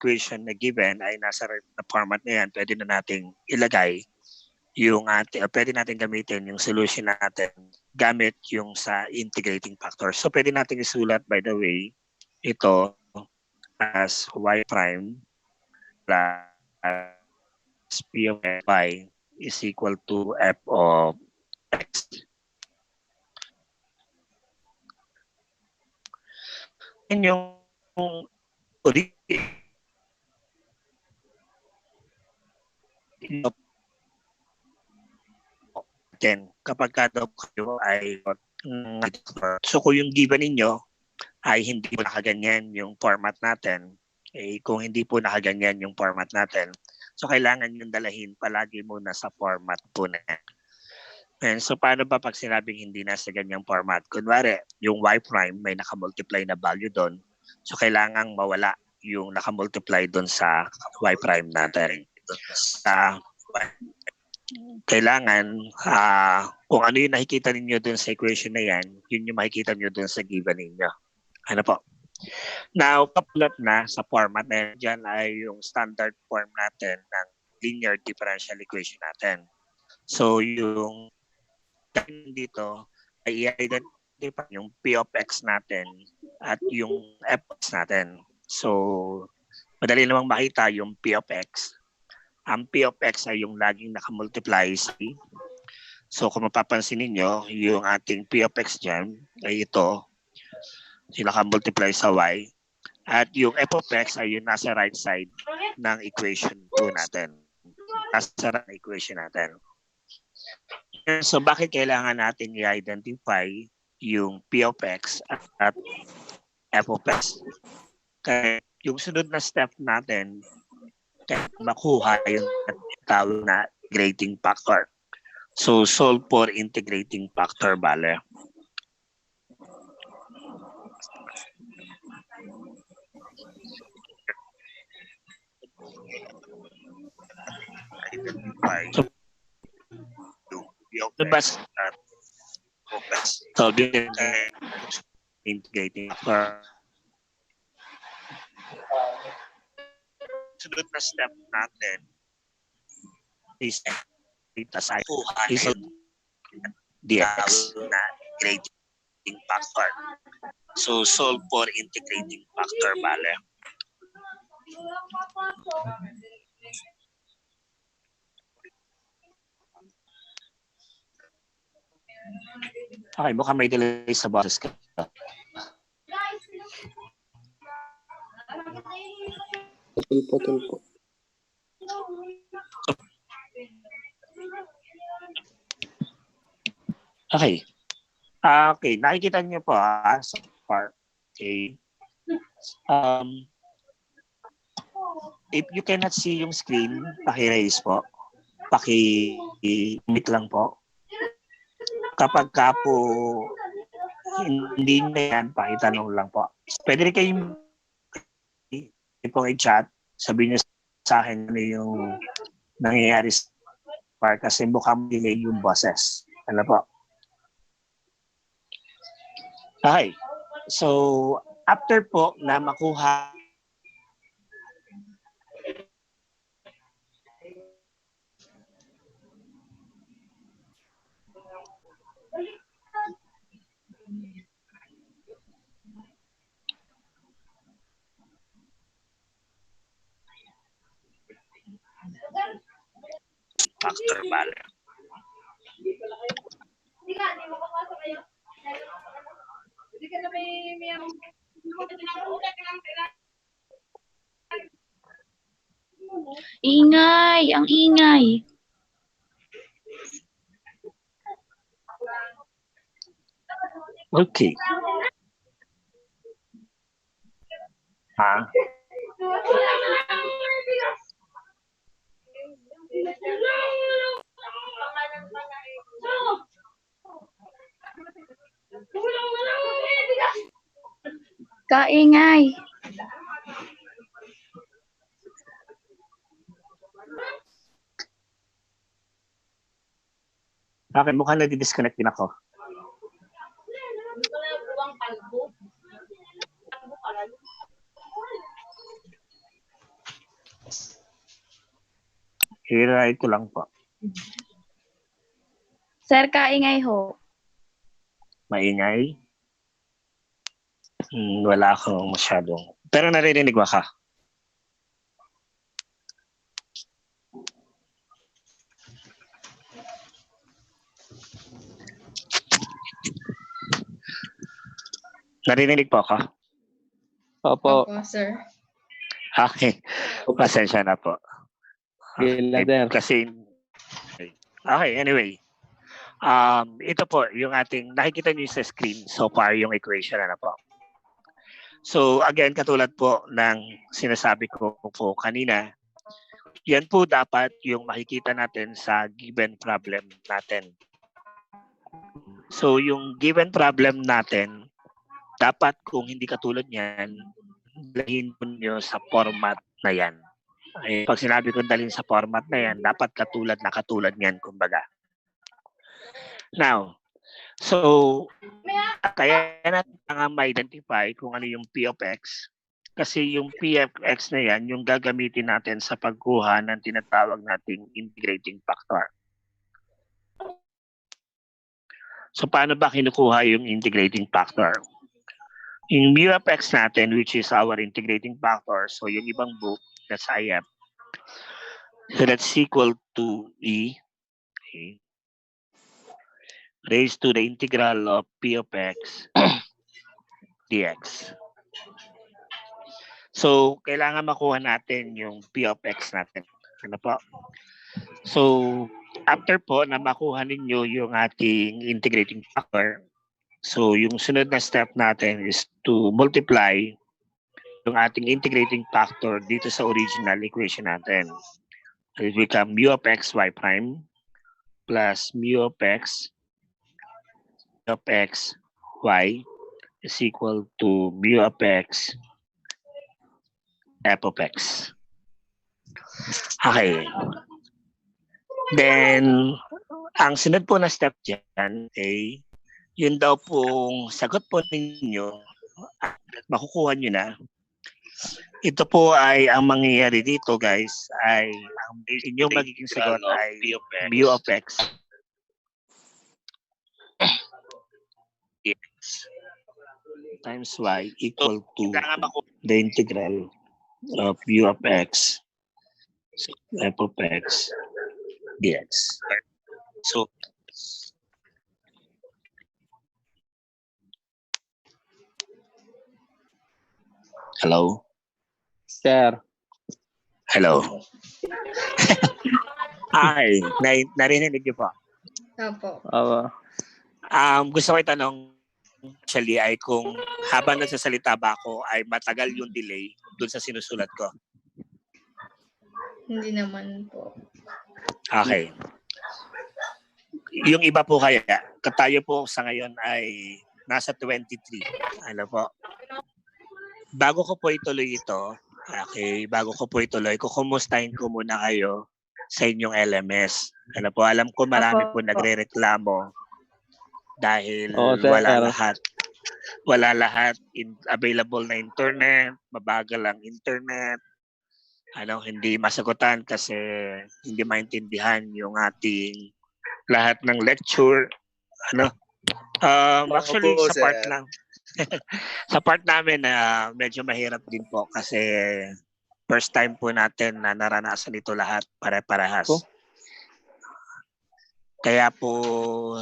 equation na given ay nasa na format na yan, pwede na nating ilagay yung pwede natin gamitin yung solution natin gamit yung sa integrating factor. So pwede natin isulat, by the way, ito as y prime plus p of y is equal to f of x. And yung kapag daw kayo ay so kung yung given ninyo ay hindi po nakaganyan yung format natin, kung hindi po nakaganyan yung format natin, so kailangan yung dalahin palagi muna sa format po na. And so paano ba pag sinabing hindi na sa ganyang format? Kunwari, yung y prime may nakamultiply na value doon, so kailangang mawala yung nakamultiply doon sa y prime natin. Kailangan kung ano yung nakikita ninyo doon sa equation na yan, yun yung makikita nyo doon sa given ninyo. Ano po? Now, kapulat na sa format na dyan ay yung standard form natin ng linear differential equation natin. So, yung dito ay i-identify yung p of x natin at yung f of x natin. So, madali namang makita yung p of x. Ang p of x ay yung laging nakamultiply sa y. So, kung mapapansin ninyo, yung ating p of x dyan ay ito, yung nakamultiply sa y. At yung f of x ay yung nasa right side ng equation 2 natin. Nasa right equation natin. So, bakit kailangan natin i-identify yung p of x at f of x? Kaya yung sunod na step natin, kaya makuha yung tawag na integrating factor. So, solve for integrating factor, bale. Identify yung the best so integrating factor. Sunod na step natin is dx na integrating factor. So solve for integrating factor, bale. Okay, mukhang may delay sa boses ka. Tulpo. Okay. Okay, nakikita niyo po so far. Okay. If you cannot see yung screen, paki-raise po. Paki-mute lang po. Kapag ka po hindi na yan, pakitanong lang po. Pwede rin kayong i-chat, sabihin niyo sa akin ano yung nangyayari sa part kasi mukhang delay yung boses. Ano po? Okay. So, after po na makuha factor, bale. Ingay, ang ingay. Okay. Kaingay. Okay, mukhang nadi-disconnect din ako. I-write ko lang po. Sir, kaingay ho. Maingay. Wala akong masyadong. Pero naririnig ba ka? Naririnig po ka? Opo. Opo, sir. Okay. Pasensya na po. Gila, sir. Kasi, okay, anyway. Ito po, yung ating, nakikita niyo sa screen so far yung equation na po. So, again, katulad po ng sinasabi ko po kanina, yan po dapat yung makikita natin sa given problem natin. So, yung given problem natin, dapat kung hindi katulad niyan, dalhin po nyo sa format na yan. Ay, pag sinabi ko dalhin sa format na yan, dapat katulad na katulad niyan, kumbaga. Now, so, kaya natin nga ma-identify kung ano yung P of X. Kasi yung P of X na yan, yung gagamitin natin sa pagkuha ng tinatawag nating integrating factor. So, paano ba kinukuha yung integrating factor? Yung mu of X natin, which is our integrating factor, so yung ibang book, that's IF. So, that's equal to E, okay, raised to the integral of P of X dx. So, kailangan makuha natin yung P of X natin. Ano po? So, after po na makuha ninyo yung ating integrating factor, so yung sunod na step natin is to multiply yung ating integrating factor dito sa original equation natin. So, it become mu of x y prime plus mu of x y is equal to mu of x f of x. Okay. Then, ang sunod po na step dyan ay yun daw pong sagot po ninyo at makukuha nyo na. Ito po ay ang mangyayari dito, guys, ay ang inyong magiging sagot ay mu of x times y equal to the integral of u of x f of x dx. So, hello? Sir. Hello? Ay, narinig niyo po. Opo. Gusto ko itanong, actually, ay kung habang nagsasalita ba ako, ay matagal yung delay dun sa sinusulat ko. Hindi naman po. Okay. Yung iba po kaya, tayo po sa ngayon ay nasa 23. Ano po? Bago ko po ituloy ito, kukumustahin ko muna kayo sa inyong LMS. Ano po, alam ko marami po nagrereklamo dahil wala lahat available na internet, mabagal ang internet, hindi masagutan kasi hindi maintindihan yung ating lahat ng lecture. Actually, sa part lang. Sa part namin na medyo mahirap din po kasi first time po natin na naranasan ito lahat pare-parehas. Kaya po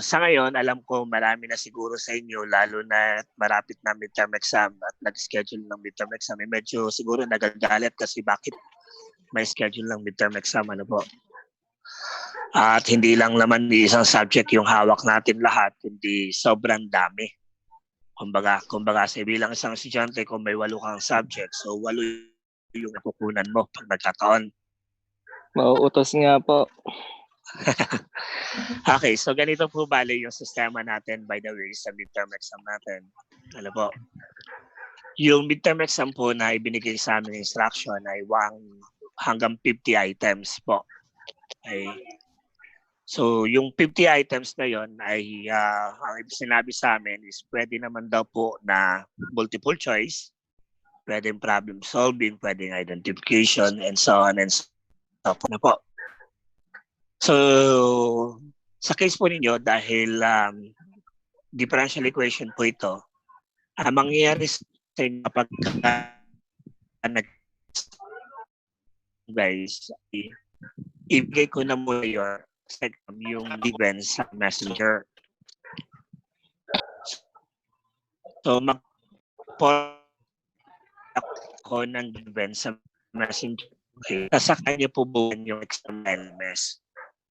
sa ngayon, alam ko marami na siguro sa inyo, lalo na marapit na midterm exam at nag-schedule ng midterm exam. Medyo siguro nagagalit kasi bakit may schedule ng midterm exam, ano po. At hindi lang naman isang subject yung hawak natin lahat, hindi sobrang dami. Kumbaga sa bilang isang estudyante, kung may 8 kang subject, so 8 yung nakukunan mo pag nagkataon. Mauutos nga po. Okay, so ganito po bale yung sistema natin, by the way, sa midterm exam natin. Ano po? Yung midterm exam po na ibinigay sa amin instruction ay hanggang 50 items po. Okay. So, yung 50 items na yon ay ang sinabi sa amin is pwede naman daw po na multiple choice, pwedeng problem solving, pwedeng identification, and so on and so forth na po. So, sa case po ninyo, dahil differential equation po ito, ang mangyayari sa inyo kapag guys, ibigay ko na muna yung given sa messenger. So, ako ng given sa messenger. Sa kanya po buuan yung exam LMS.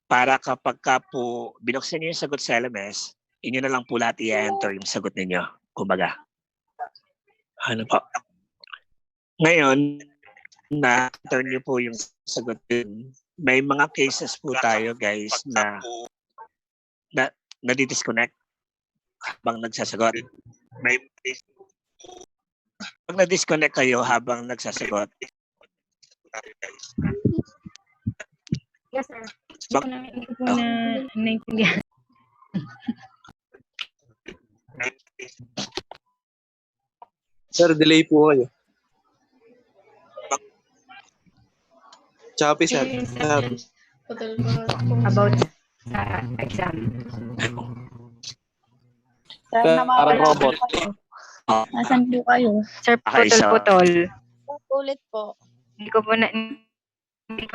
Para kapag ka po binuksan niyo yung sagot sa LMS, inyo na lang po lahat i-enter yung sagot ninyo. Kumbaga. Ano po? Ngayon, na-enter niyo po yung sagot din. May mga cases po tayo guys na nadi-disconnect habang nagsasagot. Pag na-disconnect kayo habang nagsasagot, Yes, sir. Hindi ko po naintindihan. Sir, delay po kayo. Choppy, sir. Putol po. About sa exam. Sir, Parang nawawala robot. po kayo. Nasaan po kayo? Sir, Okay, so- putol-putol. Ulit po. Hindi ko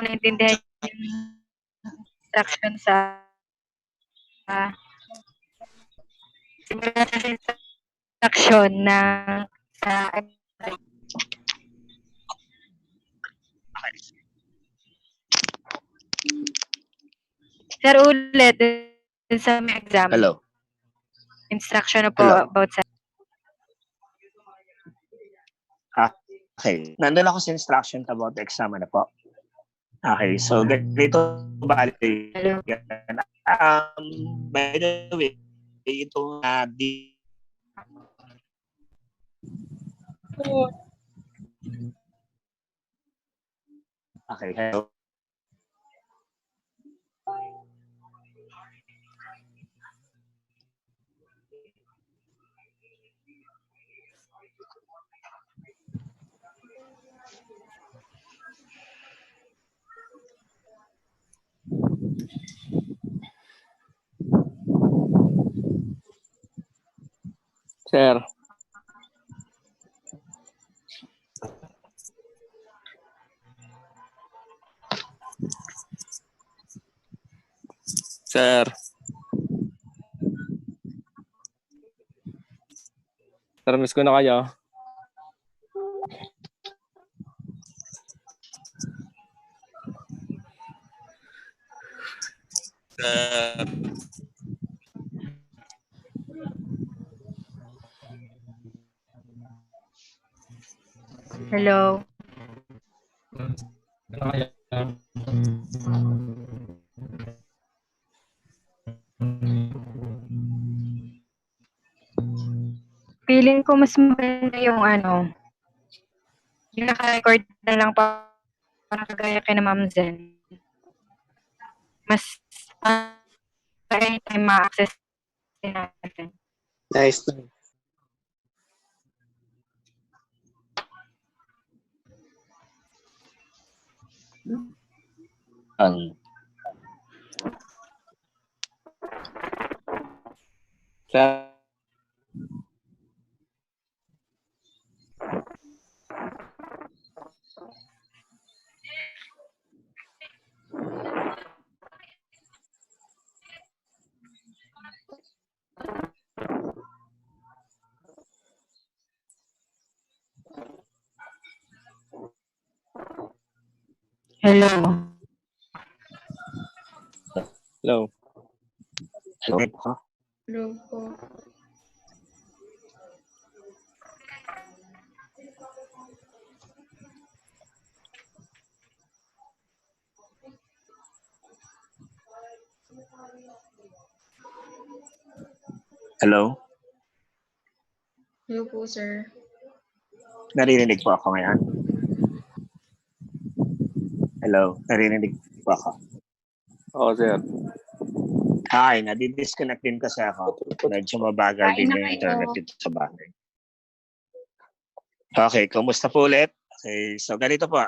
naintindihan yung instruction sa simula sa instruction na sa Sir, ulit dun sa may exam. hello. Instruction na po Hello. about sa Okay. Nandun ako sa instruction about the exam na po. Okay. So, ganito balik. hello. By the way, ito Okay. Hello. Sir. Sir. Sir, miss ko na kayo. Hello. Feeling ko mas maganda yung yung naka-record na lang pa parang kagaya kay na Ma'am Zen. Mas anytime ma-access din natin. Nice. Sir. Hello. Hello. Hello. Hello po. Hello. Hello po, sir. Naririnig po ako ngayon. Hello. Naririnig po ako. Oo, sir. Hi, nadi-disconnect din kasi ako. Medyo mabagal din yung internet dito sa bahay. Okay, kumusta po ulit? Okay, so ganito po.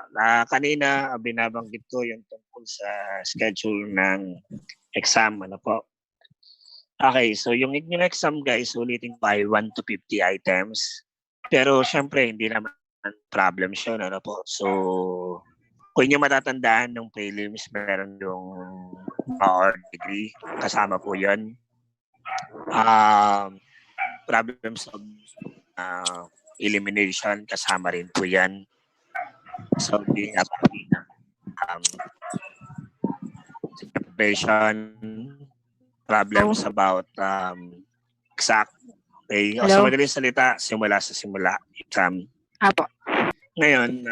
Kanina, binabanggit ko yung tungkol sa schedule ng exam. Ano po? Okay, so yung exam guys, ulitin pa ay 1 to 50 items. Pero syempre, hindi naman problem siya. Ano po? So, kung yung matatandaan ng prelims, meron yung or degree, kasama po yun. Problems of elimination, kasama rin po yan. So, being up separation, problems about exact. Okay. O, sa Hello? madaling salita, simula sa simula. Exam. Apo. Ngayon,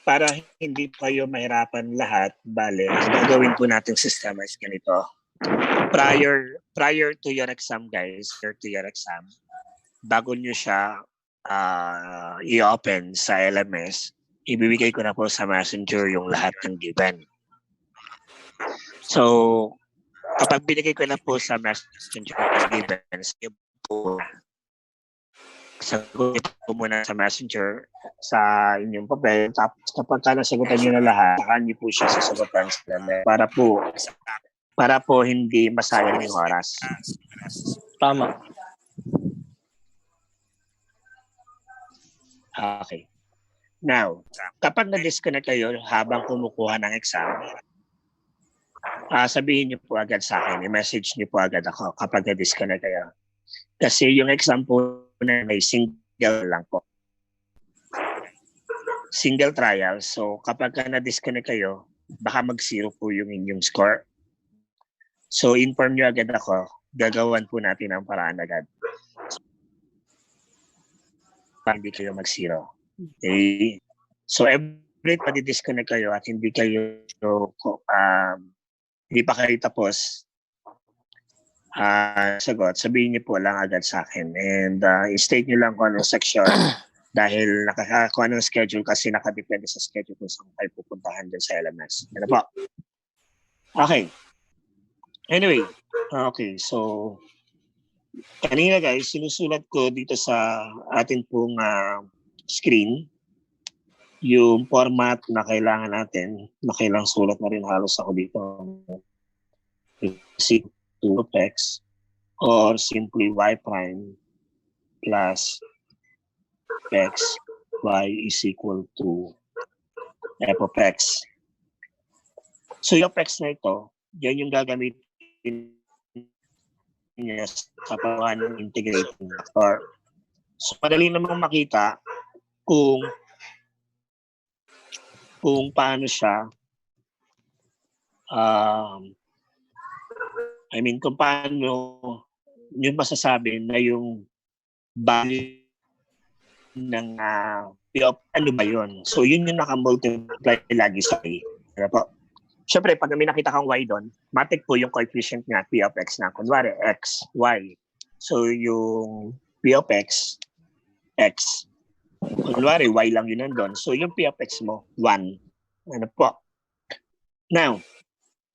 para hindi kayo mahirapan lahat, bale, ang gagawin po natin system is ganito. Prior to your exam, guys, bago nyo siya i-open sa LMS, ibibigay ko na po sa Messenger yung lahat ng given. So, kapag binigay ko na po sa Messenger yung given, sige po, sagutin po muna sa Messenger sa inyong papel. Tapos kapag nasagutan nyo na lahat, saka nyo po siya sasagutan sa LMS para po hindi masayang yung oras. Tama. Okay. Now, kapag na-disconnect kayo habang kumukuha ng exam, sabihin niyo po agad sa akin, i-message niyo po agad ako kapag na-disconnect kayo. Kasi yung exam po na may single lang po. Single trial. So, kapag na-disconnect kayo, baka mag-zero po yung inyong score. So, inform niyo agad ako. Gagawan po natin ang paraan agad. Para hindi kayo mag-zero. Okay? So, every disconnect kayo at hindi kayo hindi pa kayo tapos sagot, sabihin niyo po lang agad sa akin. And state niyo lang kung anong section dahil kung anong schedule kasi nakadepende sa schedule kung saan kayo pupuntahan din sa LMS. Ano po? Okay. Anyway, okay. So, kanina guys, sinusulat ko dito sa atin pong screen yung format na kailangan natin. Nakailang sulat na rin halos ako dito. C2 of x or simply y prime plus x y is equal to f of x. So yung x na ito, yan yung gagamitin niya sa pagawa ng integrating factor. So madali namang makita kung paano siya kung paano yung masasabi na yung value ng ano ba yun? So yun yung naka-multiply lagi sa y. Ano po? Siyempre, pag may nakita kang y doon, matik po yung coefficient nga p of x na. Kunwari, x, y. So yung p of x, x. Kunwari, y lang yun nandun. So yung p of x mo, 1. Ano po? Now,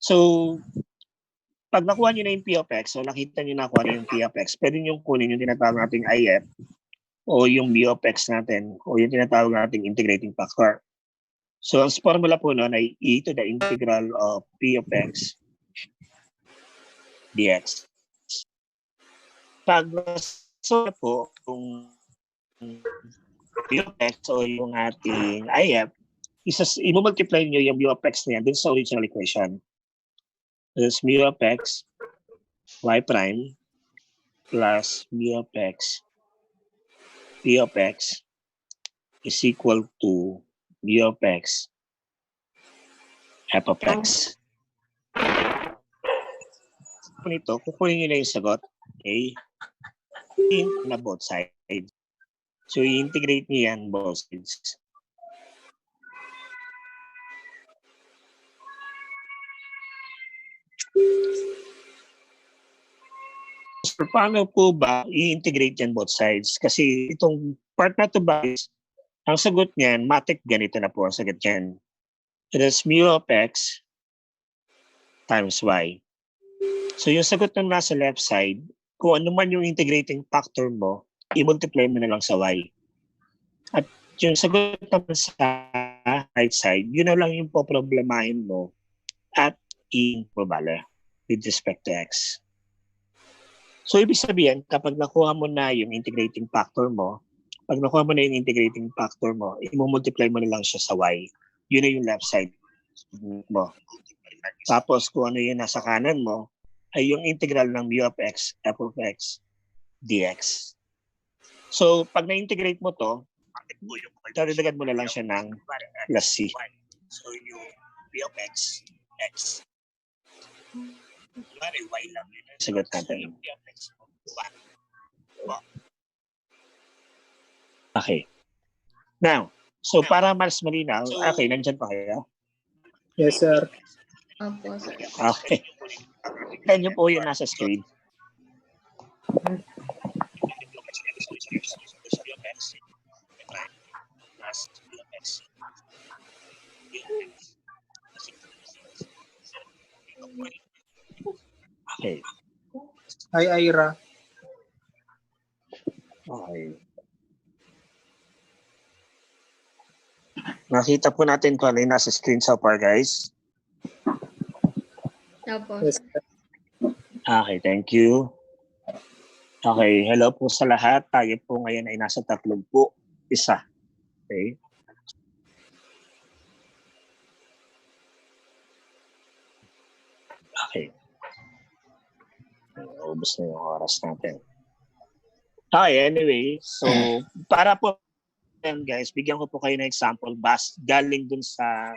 so pag nakuha nyo na yung p of x, so nakita nyo na kung ano yung p of x, pwede nyo kunin yung tinatawag nating IF o yung b of x natin o yung tinatawag nating integrating factor. So ang formula po noon ay e to the integral of p of x dx. Pag so po kung p of x o yung ating IF, i-multiply nyo yung b of x na yan dun sa original equation. There's mu of x y prime plus mu of x p of x is equal to mu of x f of x. Kung ito, kukunin nyo na yung sagot. Okay? Na both sides. So, i-integrate nyo yan both sides. So, paano po ba i-integrate yan both sides? Kasi itong part na to ba, ang sagot niyan, matik ganito na po ang sagot niyan. It is mu of x times y. So yung sagot na nasa left side, kung ano man yung integrating factor mo, i-multiply mo na lang sa y. At yung sagot naman sa right side, yun na lang yung poproblemahin mo at in mo bale with respect to x. So, ibig sabihin, kapag nakuha mo na yung integrating factor mo, i-multiply mo na lang siya sa y. Yun na yung left side mo. Tapos, kung ano yung nasa kanan mo, ay yung integral ng mu of x, f of x, dx. So, pag na-integrate mo to, dagdagan mo na lang siya ng plus c. So, yung mu of x, x. Y lang yun. Sagot natin. Okay. Now, so para mas malinaw, okay, nandyan pa kayo? Yes, sir. Opo, sir. Okay. Tignan niyo po yung nasa screen. Okay. Hi, Ira. Okay. Nakita po natin kung ano yung nasa screen so far, guys. Opo, Yes, sir. sir. Okay, thank you. Okay, hello po sa lahat. Tayo po ngayon ay nasa 31. Okay. Okay. Ubus na yung oras natin. Okay, anyway. So, para po yan, guys, bigyan ko po kayo ng example galing dun sa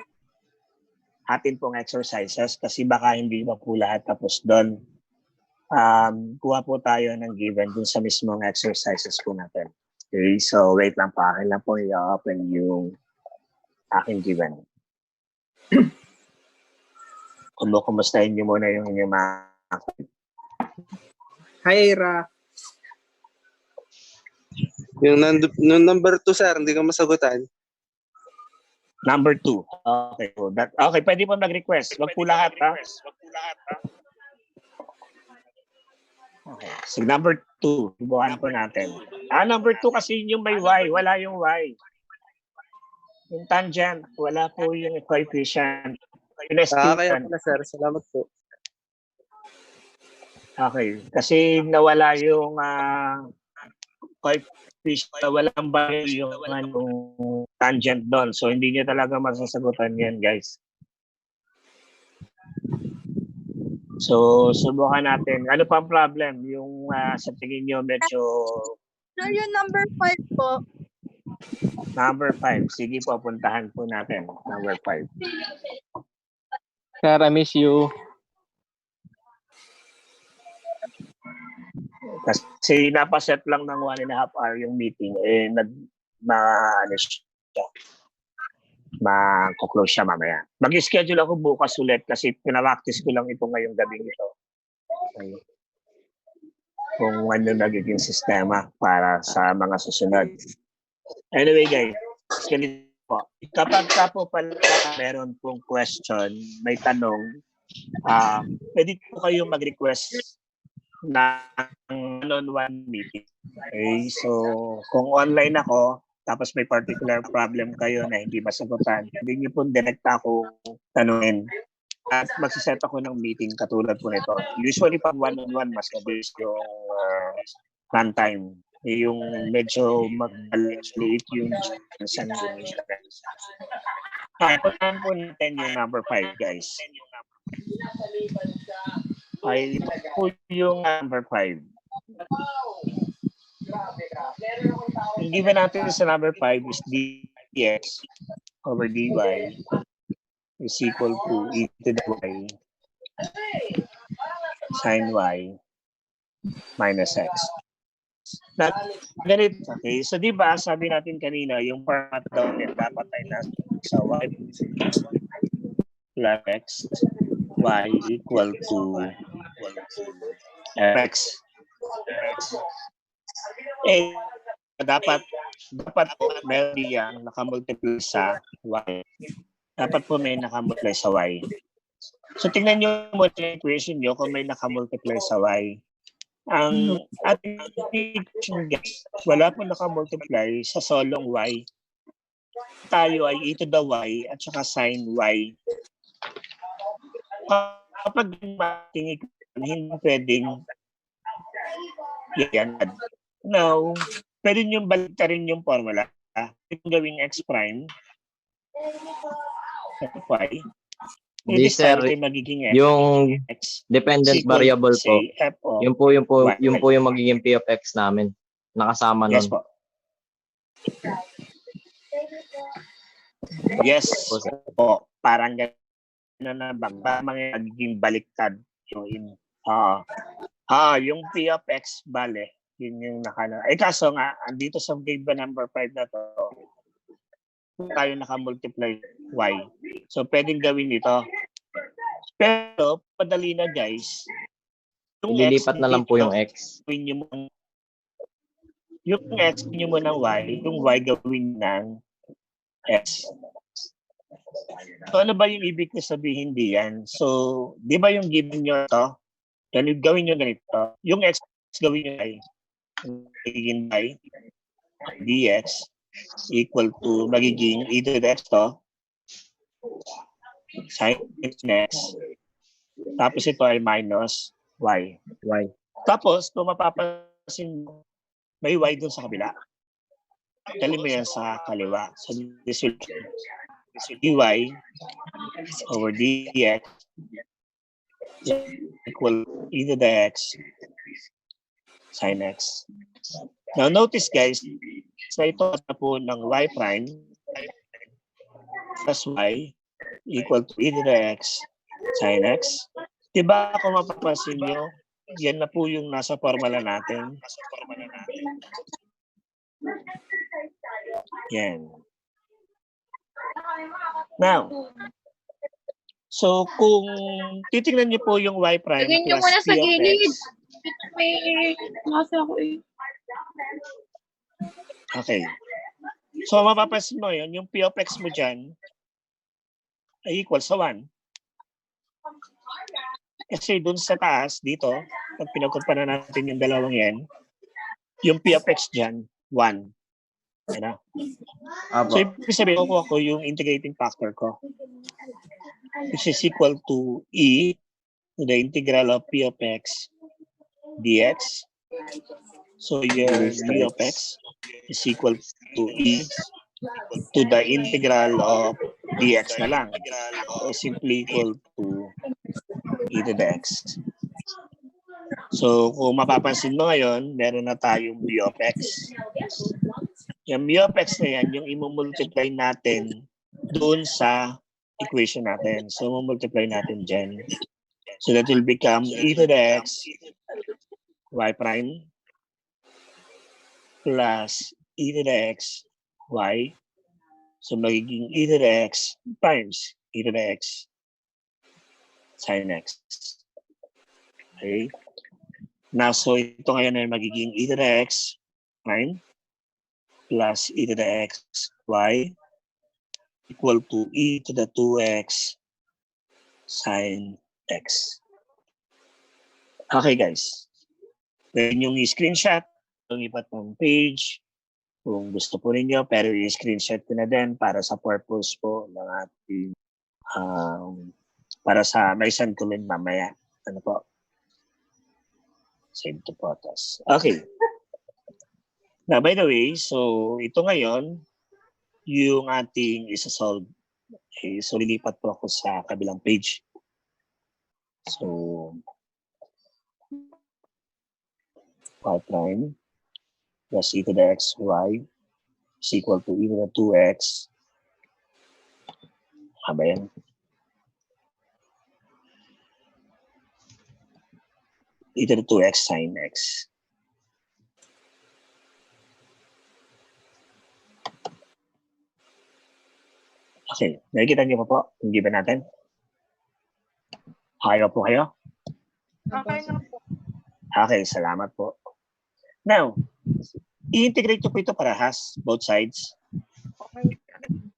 atin pong exercises kasi baka hindi pa po lahat tapos doon. Kuha po tayo ng given dun sa mismong exercises po natin. Okay, so wait lang pa. Akin lang po i-open yung aking given. Kumustahin niyo muna yung inyong mga... Hi, Ira. Yung number 2, sir, hindi ka masagutan. Number 2. Okay po. Okay, pwede po mag-request. Wag po lahat, ha? Okay. So, number 2. Bubuhan po natin. Number 2 kasi yung may y. Wala yung y. Yung tangent, wala po yung coefficient. Kaya pala, sir. Salamat po. Okay. Kasi nawala yung coefficient, walang value yung tangent doon. So, hindi niyo talaga masasagutan yan, guys. So, subukan natin. Ano pa ang problem? Yung sa tingin niyo medyo... Sir, yung number 5 po. Number 5. Sige po, puntahan po natin. Number 5. Sir, I miss you. Kasi napaset lang ng 1.5 hour yung meeting. Ma-close siya mamaya. Mag-schedule ako bukas ulit kasi pinapractice ko lang ito ngayong gabi ito. Okay. Kung ano nagiging sistema para sa mga susunod. Anyway guys, ganito po. Kapag po pala meron pong question, may tanong, pwede po kayong mag-request ng one-on-one meeting. Okay, so kung online ako, tapos may particular problem kayo na hindi masagutan, hindi niyo po direkta ako tanungin. At magsiset ako ng meeting katulad po nito. Usually pag one-on-one, mas mabilis yung runtime. Yung medyo mag-liit yung chance ng puntahan po natin yung number 5, guys. Ay, po yung number 5. Yung given natin sa number 5 is dx over dy is equal to e to the y sin y minus x. Na, ganito, okay? So, di ba, sabi natin kanina, yung format daw niya dapat ay nasa y plus x, y equal to x. Dapat meron diyan nakamultiply sa y. Dapat po may nakamultiply sa y. So, tingnan nyo mo yung equation nyo kung may nakamultiply sa y. Ang ating equation, guys, wala po nakamultiply sa solong y. tayo ay e to the y at saka sin y. Kapag mating hindi pwedeng yan. Now, pwede nyo baliktarin yung formula. Pwede gawing x prime y. Hindi, sir. Ay magiging Yung x dependent equal, variable po. say, f of Yun po y. yung magiging p of x namin. Nakasama nun. Yes po. Yes po. Parang gano'n na ba? Parang magiging baliktad yung yung p of x bale. Yun yung kaso nga, andito sa given number 5 na to, tayo naka-multiply y. So, pwedeng gawin ito. Pero, padali na guys. Ililipat na lang po yung x. Yung x, gawin mo ng y. Yung y, gawin ng x. So, ano ba yung ibig sabihin diyan? So, di ba yung given nyo ito? Gawin nyo ganito. Yung x, gawin nyo y. Magiging y dx equal to magiging e to the x to sin x. Tapos ito ay minus y. Tapos, kung mapapansin mo, may y dun sa kabila. Dali mo yan sa kaliwa. So, this will dy over dx equal e to the x sin x. Now, notice guys, sa ito na po ng y prime plus y equal to e to the x sin x. Diba kung mapapansin nyo, yan na po yung nasa formula natin. Yan. Now, so kung titingnan nyo po yung y prime Lagyan nyo plus muna sa p of gilid. x. May nasa ako eh. Okay. So, mapapansin mo yun, yung p of x mo dyan ay equal sa 1. Kasi dun sa taas, dito, pag pinagkumpara natin yung dalawang yan, yung p of x dyan, 1. Yan. So, ibig sabihin, kukuha ko yung integrating factor ko, which is equal to e to the integral of p of x dx. So, your p of x is equal to e to the integral of dx na lang. So, simply equal to e to the x. So, kung mapapansin mo ngayon, meron na tayong b of x. Yung b of x na yan, yung i-multiply natin doon sa equation natin. So, multiply natin dyan. So, that will become e to the x y prime plus e to the x y. So, magiging e to the x times e to the x sin x. Okay? Now, so ito ngayon ay magiging e to the x prime plus e to the x y equal to e to the 2x sin x. Okay, guys. Pwede nyo i-screenshot yung iba't mong page kung gusto po ninyo, pero i-screenshot ko na din para sa purpose po ng ating para sa may send ko rin mamaya. Ano po? Save to photos. Okay. Now, by the way, so ito ngayon, yung ating isa-solve. Okay, so, lilipat po ako sa kabilang page. So, y prime plus e to the x y is equal to e to the 2x. Ba yan? E to the 2x sin x. Okay, nakikita niyo pa po yung given natin? Okay po kayo? Okay na po. Okay, salamat po. Now, i-integrate ko po ito parehas, both sides. Okay.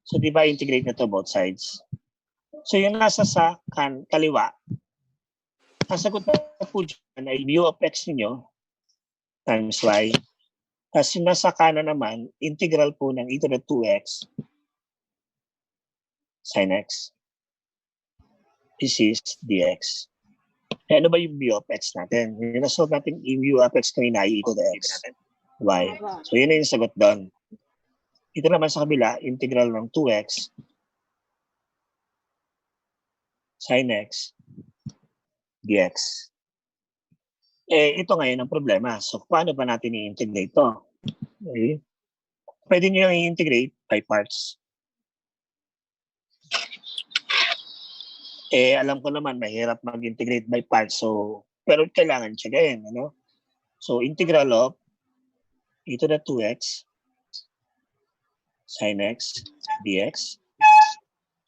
So, di ba integrate na to both sides? So, yung nasa sa kaliwa, ang sagot na po dyan ay mu of x ninyo times y. Tapos yung nasa kanan naman, integral po ng e to the 2x sin x. This is dx. Eh, ano ba yung b of x natin? Yung nasolve natin yung u of x kanina ay equal to x. Y. So, yun na yung sagot doon. Ito naman sa kabila, integral ng 2x sin x dx. Eh, ito ngayon ang problema. So, paano ba natin i-integrate ito? Okay. Pwede nyo yung i-integrate by parts. Eh, alam ko naman, mahirap mag-integrate by parts. So, pero kailangan tiyagayin, ano? So, integral of e to the 2x sin x dx.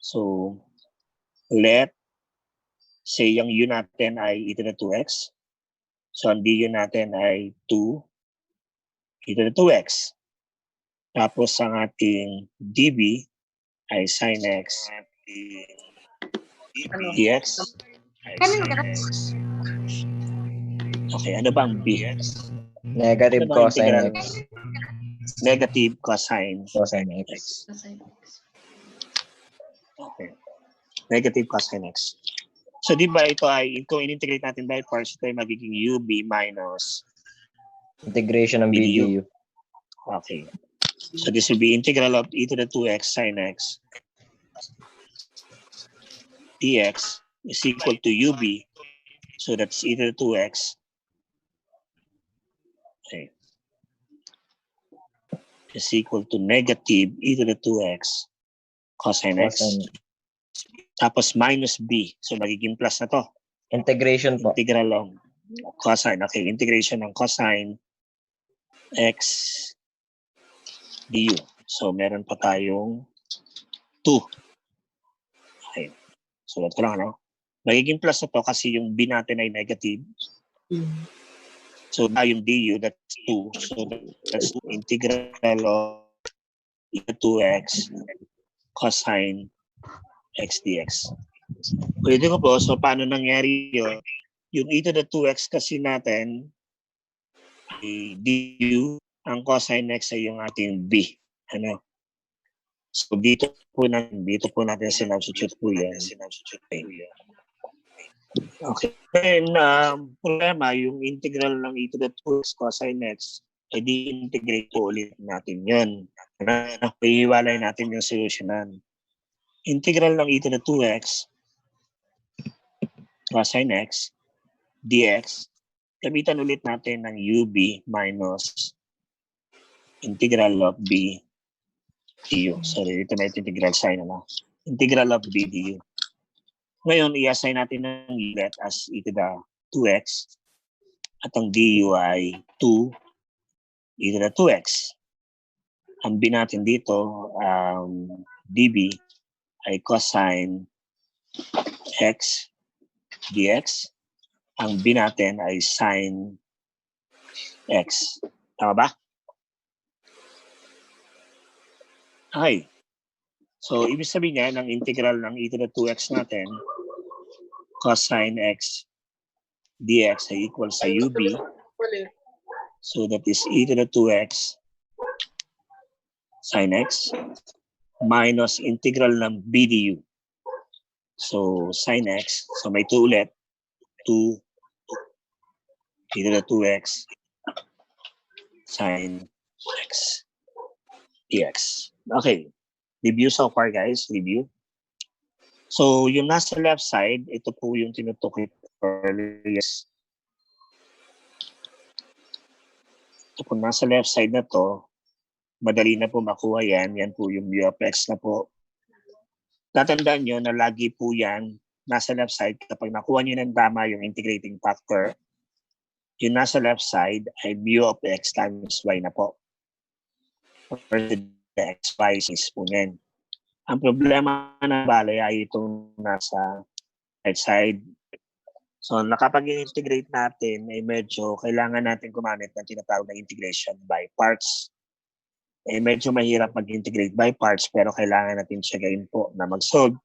So, let say yung u natin ay e to the 2x. So, ang du natin ay 2 e to the 2x. Tapos, ang ating db ay sin x dx. Okay, ano ba ang b? Negative Ano ba ang cosine integral? x. Negative cosine Cosine x. x. Okay. Negative cosine x. So, di ba ito ay, kung in-integrate natin by parts, ito ay magiging ub minus Integration ng BDU. Okay. So, this will be integral of e to the 2x sin x dx is equal to ub. So, that's e to the 2x. Okay. Is equal to negative e to the 2x cosine x. Cosine. Tapos minus b. So, magiging plus na to. Integration po. Integral of cosine. Okay, integration ng cosine x du. So, meron pa tayong 2. Okay. Sulat ko lang, ano? Magiging plus na to kasi yung b natin ay negative. So, yung du, that's 2. So, that's integral of e to 2x cosine x dx. Pwede ko po, so paano nangyari yun? Yung e to the 2x kasi natin, du, ang cosine x ay yung ating b. Ano? So dito po natin sinubstitute po yan. Okay. Then, problema, yung integral ng e to the 2x cosine x, eh di-integrate po ulit natin yun. Ihiwalay natin yung solutionan. Integral ng e to the 2x cosine x dx, gamitan ulit natin ng ub minus integral of b du. Sorry, ito may integral sign, ano? Integral of b du. Ngayon, i-assign natin ng ulit as e to the 2x at ang du ay 2 e to the 2x. Ang b natin dito, db, ay cosine x dx. Ang b natin ay sin x. Tama ba? Okay. So, ibig sabihin niya, ng integral ng e to the 2x natin, cosine x dx ay equal sa ub. So, that is e to the 2x sin x minus integral ng b du. So, sin x. So, may 2 ulit. 2 e to the 2x sin x dx. Okay. Review so far, guys. Review. So, yung nasa left side, ito po yung tinutukoy earlier. Ito po nasa left side na to, madali na po makuha yan. Yan po yung u of x na po. Tatandaan nyo na lagi po yan nasa left side. Kapag nakuha nyo ng tama yung integrating factor, yung nasa left side ay mu of x times y na po. Or the x, y is po yan. Ang problema na bale ay itong nasa right side. So, nakapag-integrate natin, ay medyo kailangan natin gumamit ng tinatawag na integration by parts. Eh, medyo mahirap mag-integrate by parts, pero kailangan natin siyagain po na mag-solve.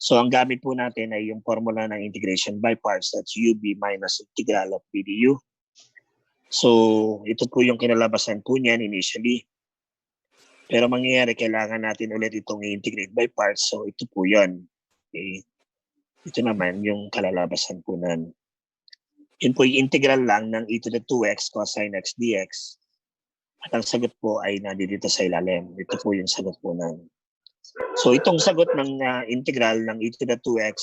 So, ang gamit po natin ay yung formula ng integration by parts. That's ub minus integral of b du. So, ito po yung kinalabasan po niyan initially. Pero mangyayari, kailangan natin ulit itong i-integrate by parts. So, ito po yun. Okay. Ito naman yung kalalabasan po nun. Yun po yung integral lang ng e to the 2x cosine x dx. At ang sagot po ay nandito sa ilalim. Ito po yung sagot po nun. So, itong sagot ng integral ng e to the 2x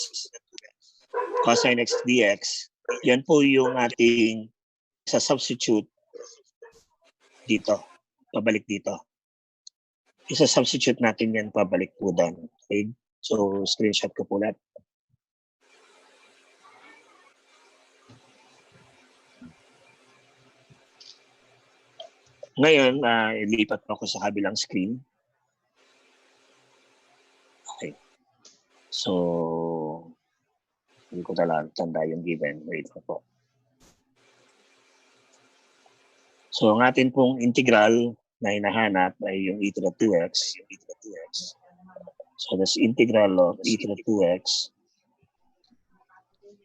cosine x dx, yan po yung ating sa substitute dito. Pabalik dito. Isa-substitute natin yan pabalik po doon. Okay? So, screenshot ko po lahat. Ngayon, ilipat ko sa kabilang screen. Okay. So, hindi ko talaga tanda yung given. Wait po. So, ang atin pong integral na hinahanap ay yung e to the 2x. So, that's integral of e to the 2x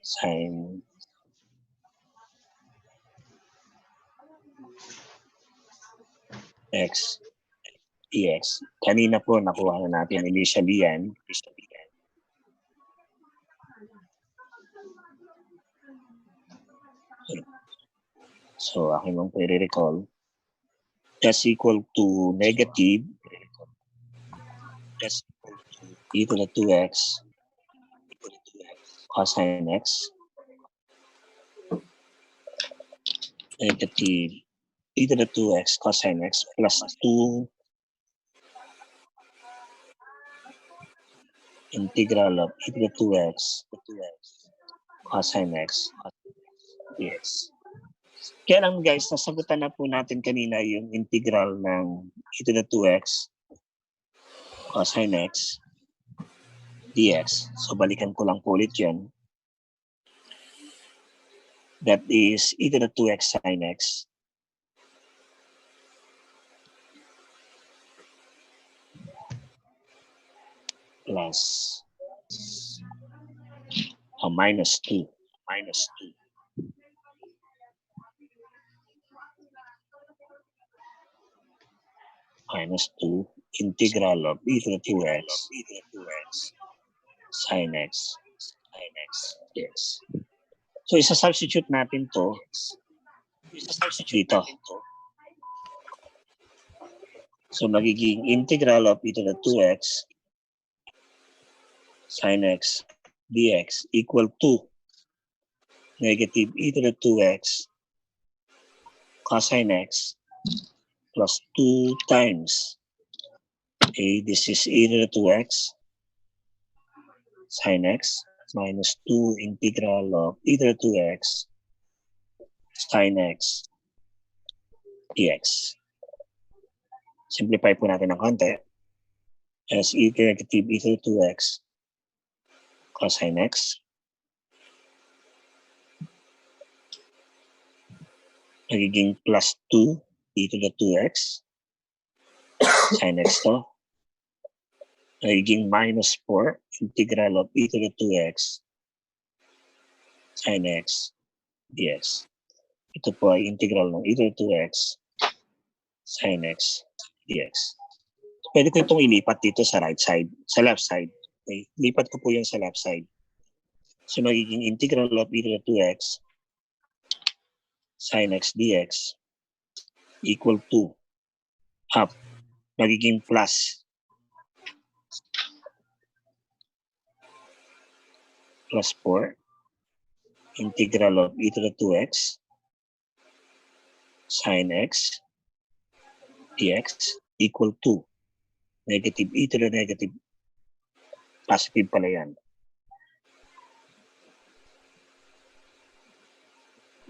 sine x dx. Kanina po nakuha na natin initially yan. So, aking mong i-recall. That's equal to negative e to the 2x cosine x negative e to the 2x cosine x plus 2 integral of e to the 2x cosine x dx. Kaya lang guys, nasagutan na po natin kanina yung integral ng e to the 2x cosine x dx. So balikan ko lang po ulit yan. That is e to the 2x sine x plus minus 2 integral of e to the 2x sine x dx. So isa-substitute natin to dito. So magiging integral of e to the 2x sine x dx equal to negative e to the 2x cosine x plus 2 times this is e to the 2x sine x minus 2 integral of e to the 2x sine x dx. Simplify po natin ng konti as negative e to the 2x cosine x magiging plus 2 e to the 2x sine x to magiging minus 4 integral of e to the 2x sine x dx. Ito po ay integral ng e to the 2x sine x dx. Pwede ko itong ilipat dito sa right side, sa left side. Okay? Lipat ko po yan sa left side. So magiging integral of e to the 2x sine x dx equal to magiging plus 4 integral of e to the 2x sine x dx equal to negative e to the negative positive pala yan.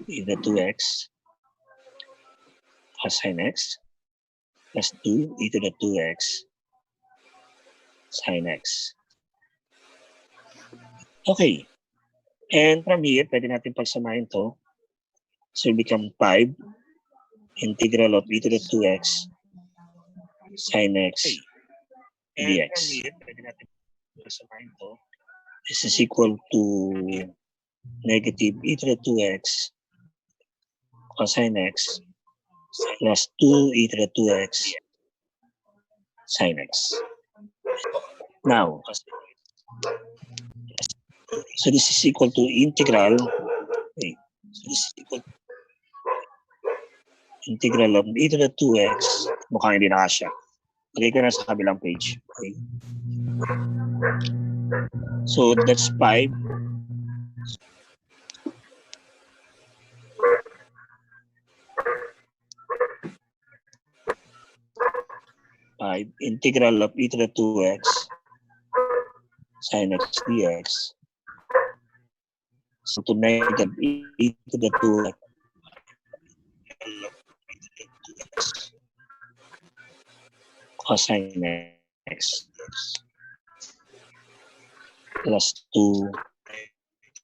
E to the 2x cosine x plus 2 e to the 2x sine x. Okay. And from here, pwede natin pagsamahin to. So it become 5 integral of e to the 2x sine x dx. This is equal to negative e to the 2x cosine x plus 2 e to the 2x sin x. Now, so this is equal to integral, okay, so this is equal to integral of e to the 2x, mukhang hindi nakasya. Lagay ko na sa kabilang page. Okay. So that's 5. Integral of e to the 2x sin x dx. So to negative e to the 2x cosine x plus 2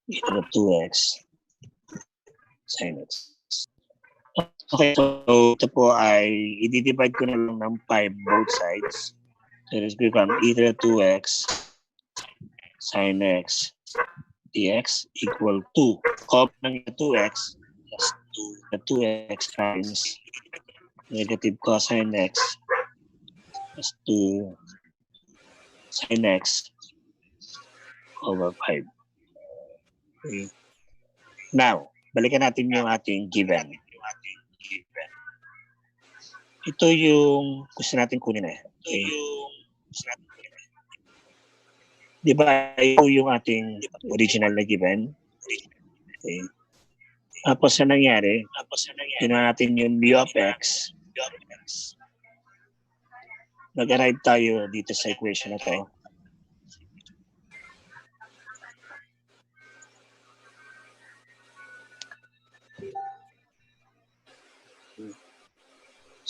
e to the 2x sin x. Okay, so ito po ay i-divide ko na lang ng 5 both sides. So this become e to the 2x sin x dx equal to copy ng 2x plus 2 the 2x times negative cosine x plus 2 sin x over 5. Okay. Now, balikan natin yung ating given. Ito yung gusto natin kunin eh. Okay. Di ba ito yung ating original na given? Okay. Tapos na nangyari, ginawa natin yung mu of x. Nag-arrive tayo dito sa equation na to.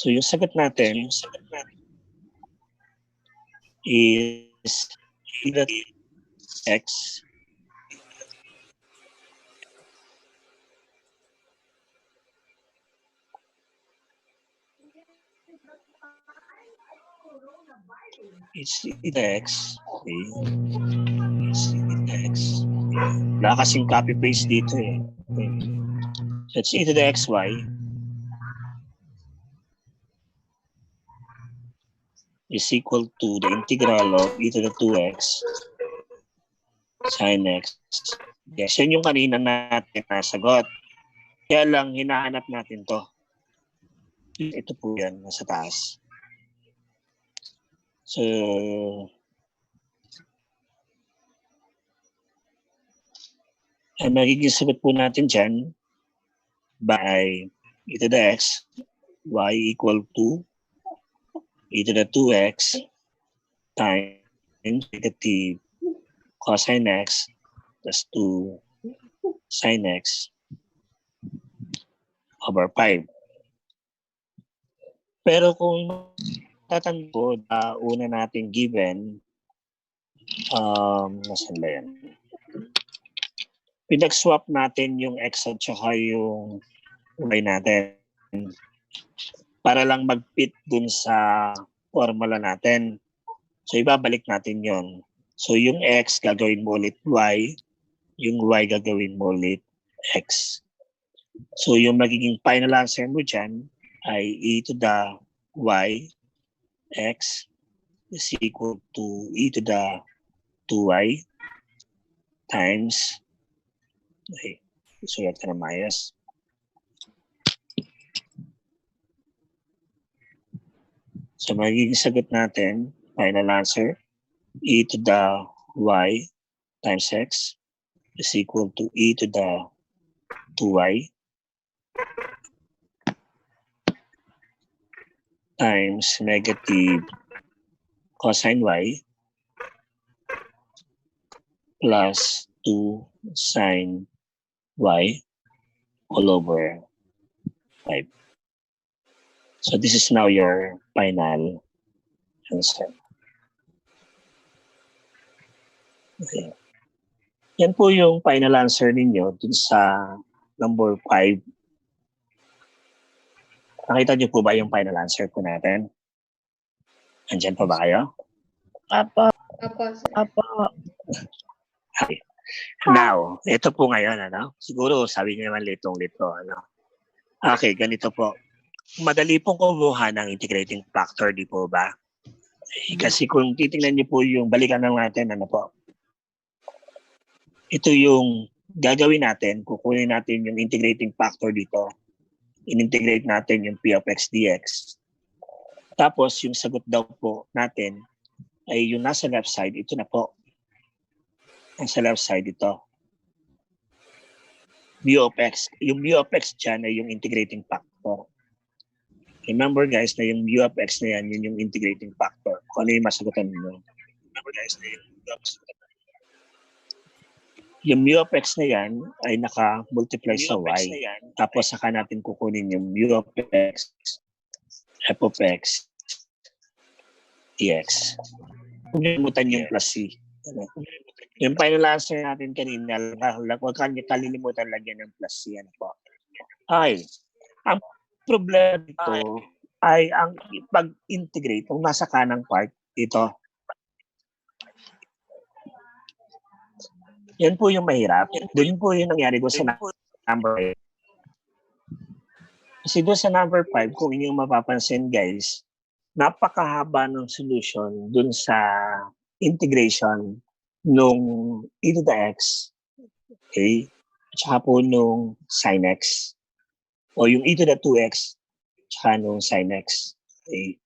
So yung sagot natin is e to the x it's e to the x. Okay. It's e to the x. Wala kasing copy paste dito eh. Okay. So it's e to the xy is equal to the integral of e to the 2x sin x. Yes, yun yung kanina natin na sagot. Kaya lang, hinahanap natin to. Ito po yan, nasa taas. So, ang magiging sagot po natin dyan by e to the x, y equal to e to the 2x times negative cosine x plus 2 sin x over 5. Pero kung tatanda na una natin given, nasan ba yan? Pinag-swap natin yung x at saka yung y natin para lang mag-fit dun sa formula natin. So, ibabalik natin yon. So, yung x gagawin mo ulit y, yung y gagawin mo ulit x. So, yung magiging final answer mo dyan ay e to the y x is equal to e to the 2y times, okay, sulat ka na minus. So, magiging sagot natin, final answer, e to the y times x is equal to e to the 2y times negative cosine y plus 2 sine y all over 5. So this is now your final answer. Okay. Yan po yung final answer ninyo dun sa number 5. Nakita niyo po ba yung final answer po natin? Andyan pa ba kayo? Apo. Apo. Okay. Now, ito po ngayon, ano? Siguro sabi niyo naman litong-lito, ano? Okay, ganito po. Madali pong kumuha ng integrating factor, di po ba? Kasi kung titingnan niyo po yung balikan lang natin, ano po, ito yung gagawin natin, kukunin natin yung integrating factor dito. In-integrate natin yung P of X dx. Tapos yung sagot daw po natin ay yung nasa left side, ito na po. Nasa left side ito. mu of X. Yung mu of X dyan ay yung integrating factor. Remember guys na yung mu of X na yan, yun yung integrating factor. Kung ano yung masagutan nyo. Remember guys na yung mu of X na yan ay naka-multiply sa Y. Tapos saka natin kukunin yung mu of X, f of X, dx. Kalimutan yung plus C. Yung final answer natin kanina, huwag kalilimutan lagyan ng plus C. Ano po? Ay, ang problema dito ay ang pag-integrate, kung nasa kanang part, ito. Yan po yung mahirap. Doon po yung nangyari doon sa number 8. Kasi doon sa number 5, kung inyong mapapansin guys, napakahaba ng solution doon sa integration nung e to the x, okay, at saka po nung sin x, o yung e to the 2x, at saka nung sin x. Okay.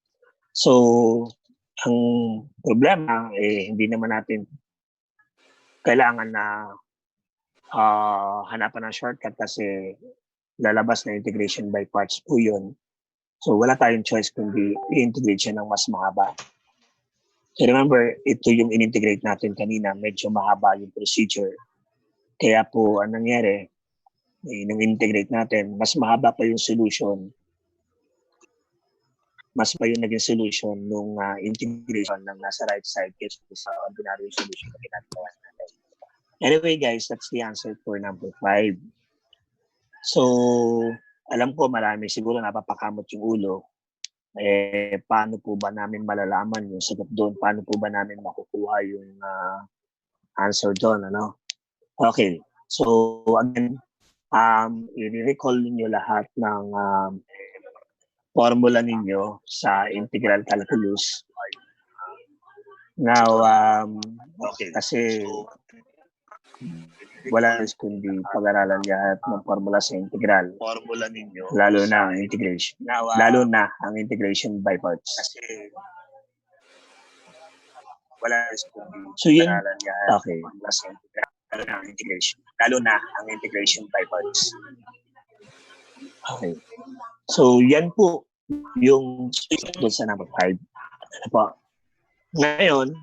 So, ang problema, hindi naman natin kailangan na hanapan ng shortcut kasi lalabas na integration by parts po yun. So wala tayong choice kundi i-integrate siya ng mas mahaba. So remember, ito yung in-integrate natin kanina, medyo mahaba yung procedure. Kaya po, anong nangyari, nung integrate natin, mas mahaba pa yung solution. Mas pa yung naging solution nung integration ng nasa right side kaysa sa ordinary solution na ginagawa natin. Anyway guys, that's the answer for number 5. So, alam ko marami siguro napapakamot yung ulo. Paano po ba namin malalaman yung sagot doon? Paano po ba namin makukuha yung answer doon? Ano? Okay. So, again, i-recall niyo lahat ng formula ninyo sa integral calculus. Now, okay, kasi wala rin kundi pag-aralan lahat ng formula sa integral. Formula ninyo. Lalo na ang integration. Lalo na ang integration by parts. Kasi wala rin kundi so yun, okay. Lalo na ang integration. Lalo na ang integration by parts. Okay. So yan po yung doon sa number 5. Ano po? Ngayon,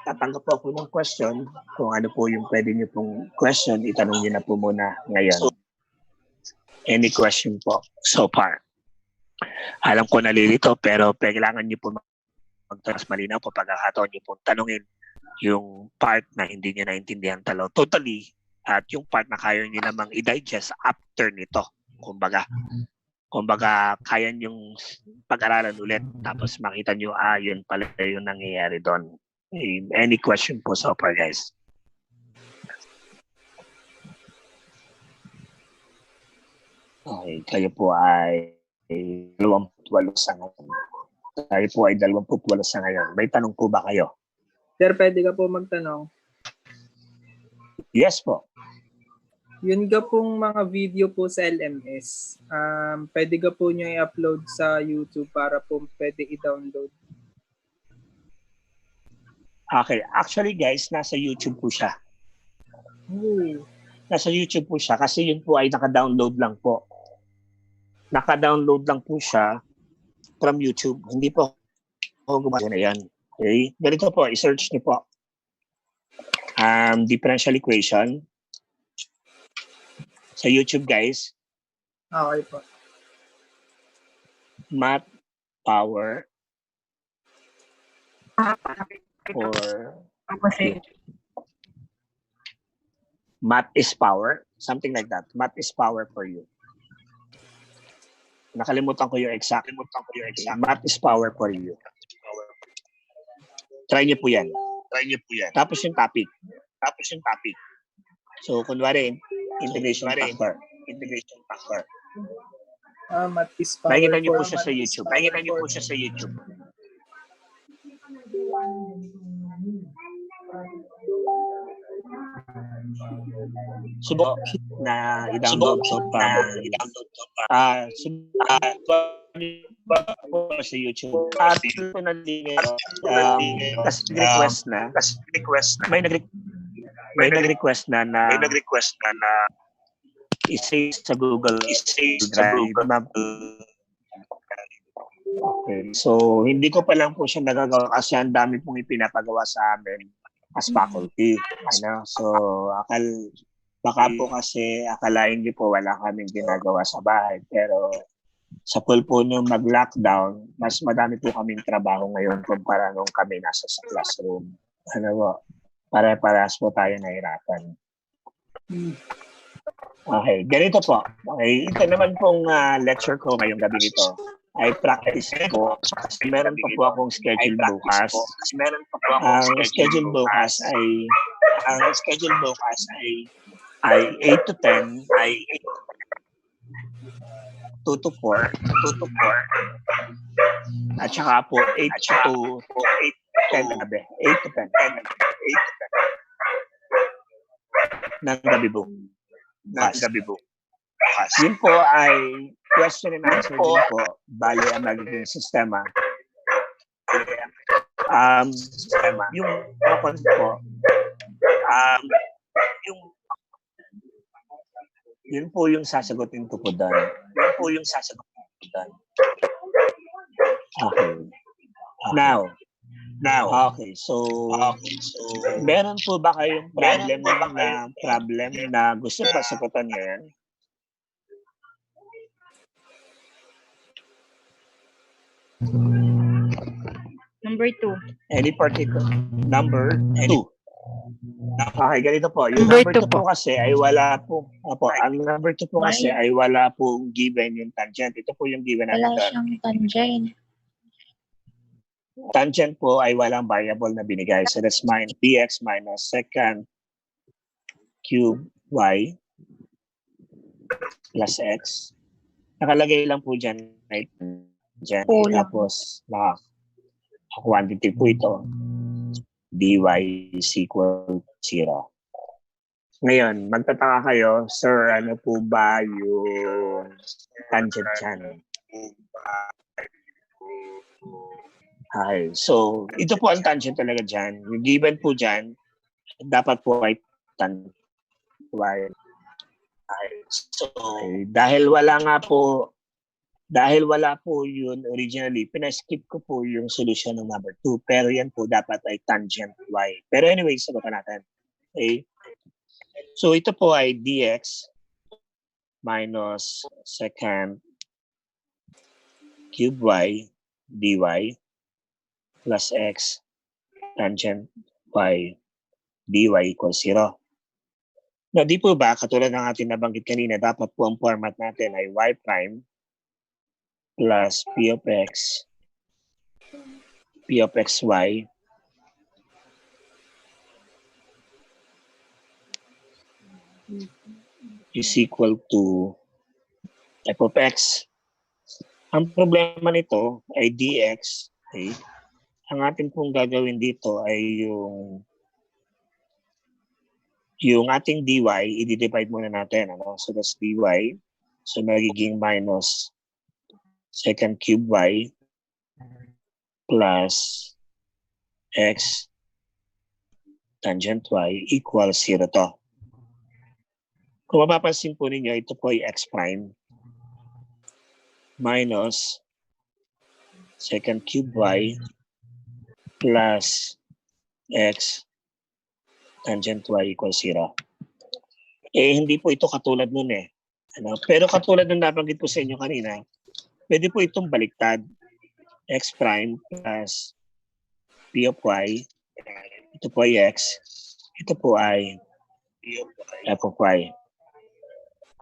tatanggap po ako ng question. Kung ano po yung pwede niyo pong question, itanong niyo na po muna ngayon. Any question po so far? Alam ko nalilito, pero kailangan niyo po magtaras malinaw po pagkakataon niyo pong tanungin yung part na hindi niyo naintindihan totally at yung part na kaya niyo namang i-digest after nito. Kumbaga, kaya niyong pag-aralan ulit tapos makita niyo, yun pala yung nangyayari doon. Any question po so far, guys? Okay, kayo po ay 28 sa ngayon. Tayo po ay 28 sa ngayon. May tanong po ba kayo? Sir, pwede ka po magtanong? Yes po. Yun ka pong mga video po sa LMS, pwede ka po nyo i-upload sa YouTube para po pwede i-download? Okay. Actually guys, nasa YouTube po siya. Nasa YouTube po siya kasi yun po ay naka-download lang po. Naka-download lang po siya from YouTube. Hindi po ako gumagawa na yan. Okay? Ganito po, i-search niyo po. Differential equation. Sa YouTube, guys. Okay po. Math power or math is power. Something like that. Math is power for you. Nakalimutan ko yung exact. Math is power for you. Try niyo po yan. Tapos yung topic. So, kunwari, integration factor. At is power Pakinggan niyo po for- siya sa YouTube. Pakinggan niyo po siya sa YouTube. Subok na i-download to po sa YouTube. At ito na din kasi request na may nag-request na i-save sa Google Drive. Okay. So, hindi ko pa lang po siya nagagawa kasi ang dami pong ipinapagawa sa amin as faculty. Ano? So, baka po kasi akalain niyo po wala kaming ginagawa sa bahay. Pero sa pool po nung mag-lockdown, mas madami po kaming trabaho ngayon kumpara nung kami nasa sa classroom. Ano po? Pare-parehas po tayo nahirapan. Okay, ganito po. Okay, ito naman pong lecture ko ngayong gabi nito ay practice ko kasi meron pa po akong schedule bukas. Ang schedule bukas ay 8 to 10, 2 to 4, at saka po 8 to 10 na gabi. 8 to 10. Ng gabi po. Yun po ay question and answer din po. Bali ang magiging sistema. Yung concept po, yun po yung sasagutin ko po doon. Okay. Now, okay, so meron po ba kayong problem na gusto pa sagutan ngayon? Number 2. Any particular? Number 2. Okay, ganito po. Yung Number number 2 two po kasi ay wala po. Ang number 2 po kasi ay wala pong given yung tangent. Ito po yung given natin. Wala siyang tangent. Tangent po ay walang variable na binigay. So that's dx minus secant cube y plus x. Nakalagay lang po dyan. Right? Dyan. Kulang. Tapos quantity po ito. dy is equal to 0. Ngayon, magtataka kayo, sir, ano po ba yung tangent dyan? Okay, so ito po ang tangent talaga dyan. Yung given po dyan, dapat po ay tangent y. Okay, so dahil wala po yun originally, pinaskip ko po yung solution ng number 2. Pero yan po dapat ay tangent y. Pero anyway, sagutan natin. Okay? So ito po ay dx minus secant cube y dy plus x tangent y dy equals 0. Na di po ba, katulad ng ating nabanggit kanina, dapat po ang format natin ay y prime plus p of xy is equal to f of x. Ang problema nito ay dx. Okay? Ang atin pong gagawin dito ay yung ating dy, i-divide muna natin. Ano? So that's dy. So magiging minus secant cube y plus x tangent y equals 0 to. Kung mapapansin po ninyo, ito po ay x prime minus secant cube y plus x tangent y equals 0. Hindi po ito katulad nun eh. Ano? Pero katulad ng nabanggit po sa inyo kanina, pwede po itong baliktad. X prime plus p of y. Ito po ay x. Ito po ay f of y.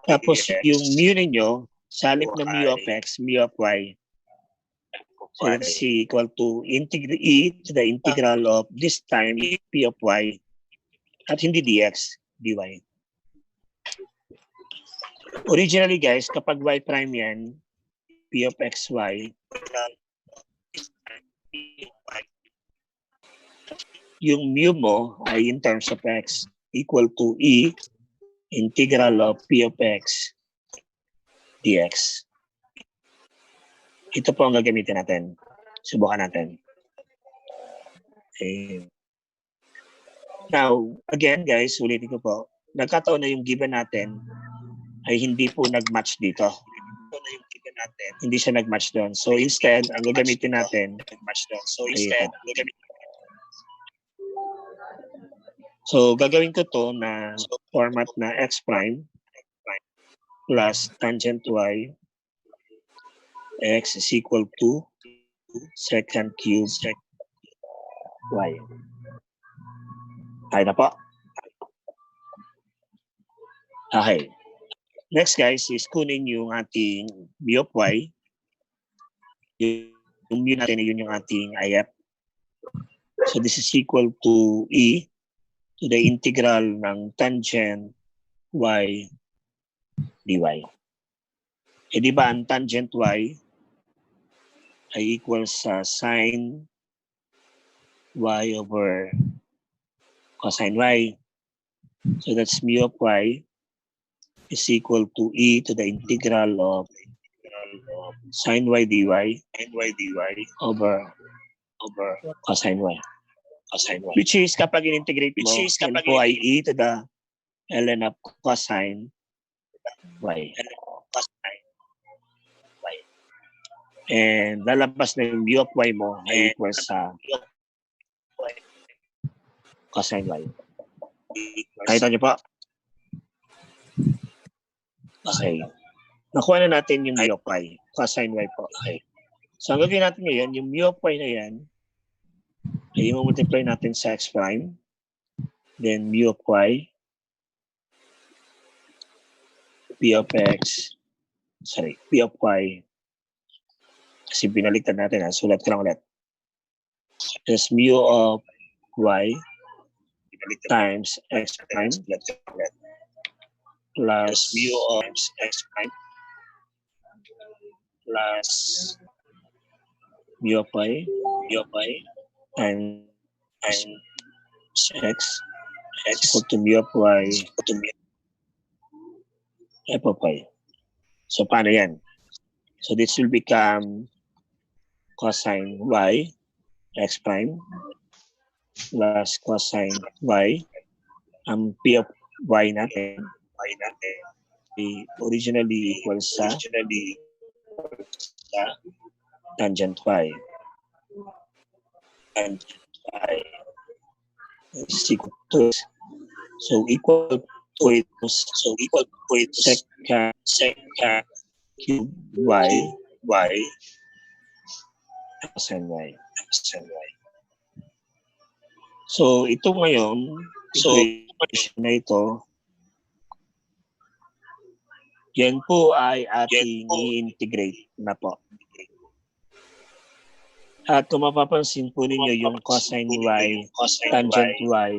Tapos yung mu ninyo, sa halip na mu of x, mu of y. So that's equal to e to the integral of this time p of y. At hindi dx, dy. Originally guys, kapag y prime yan, P of xy, yung mu mo ay in terms of x equal to e integral of P of x dx. Ito po ang gagamitin natin. Subukan natin. Okay. Now, again guys, ulitin ko po. Nagkataon na yung given natin ay hindi po nag-match dito. Hindi siya nag-match doon. So instead, ang gagamitin natin ay ito. So gagawin ko to na format na x prime plus tangent y x is equal to secant cube y. Ay na po. Okay. Next guys is kunin yung ating mu of y. Yung mu natin yun yung ating if. So this is equal to e to the integral ng tangent y dy. E di ba ang tangent y ay equal sa sine y over cosine y. So that's mu of y is equal to e to the integral of sine y dy over cosine y. Which is kapag in-integrate mo, yan po ay e to the ln of cosine y. And lalabas na yung mu of y mo ay equal sa cosine y. Nakita niyo po? Okay. Nakuha na natin yung mu of y. Cosine y po. Okay. So ang gagawin natin ngayon, yung mu of y na yan, ay i-multiply natin sa x prime. Then mu of y, p of y, kasi binaliktad natin. Sulat ko lang ulit. Is mu of y times x prime plus mu of x prime plus mu of y and x equal to mu of y f of y. So paano yan? So this will become cosine y x prime plus cosine y. Ang p of y natin originally equals sa tangent y. And is equal to, so equal to it, secant cube y cosine y. So ito ngayon, equation na ito, yan po ay ating i-integrate na po. At kung mapapansin po ninyo yung cosine y, tangent y,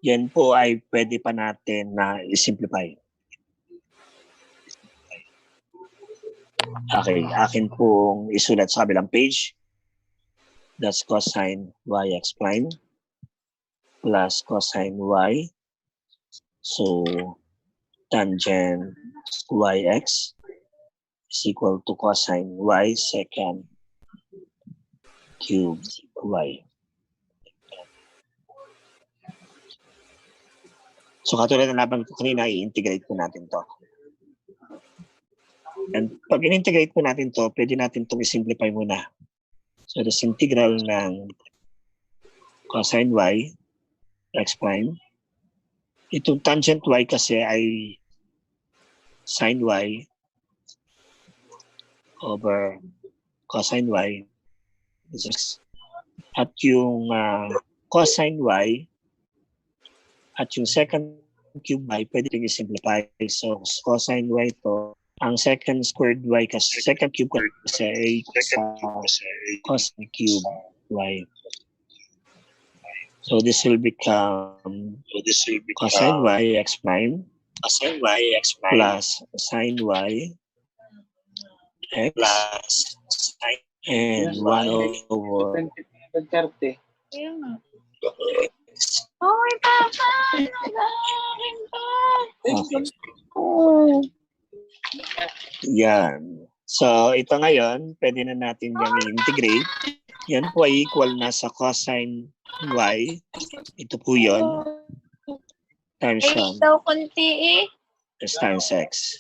yan po ay pwede pa natin na i-simplify. Okay, akin pong isulat sa kabilang page. That's cosine y x prime plus cosine y. So, tangent yx is equal to cosine y secant cube y. So katulad na nabanggit ko kanina, i-integrate po natin to. And pag in-integrate po natin to, pwede natin itong i-simplify muna. So this integral ng cosine y x prime. Itong tangent y kasi ay sine y over cosine y. At yung cosine y at yung secant cube y, pwede rin i-simplify. So cosine y to, ang secant squared y kasi, secant cube kasi ay cosine cube y. So this will become cosine y x prime plus sine y x and 1 over Hoy, Papa! Nag-aakin pa! okay. Oo. Yan. So, ito ngayon, pwede na natin yung i-integrate. Yan po ay equal na sa cosine y. Ito po yun. Times Eh, 1 daw konti eh. times x.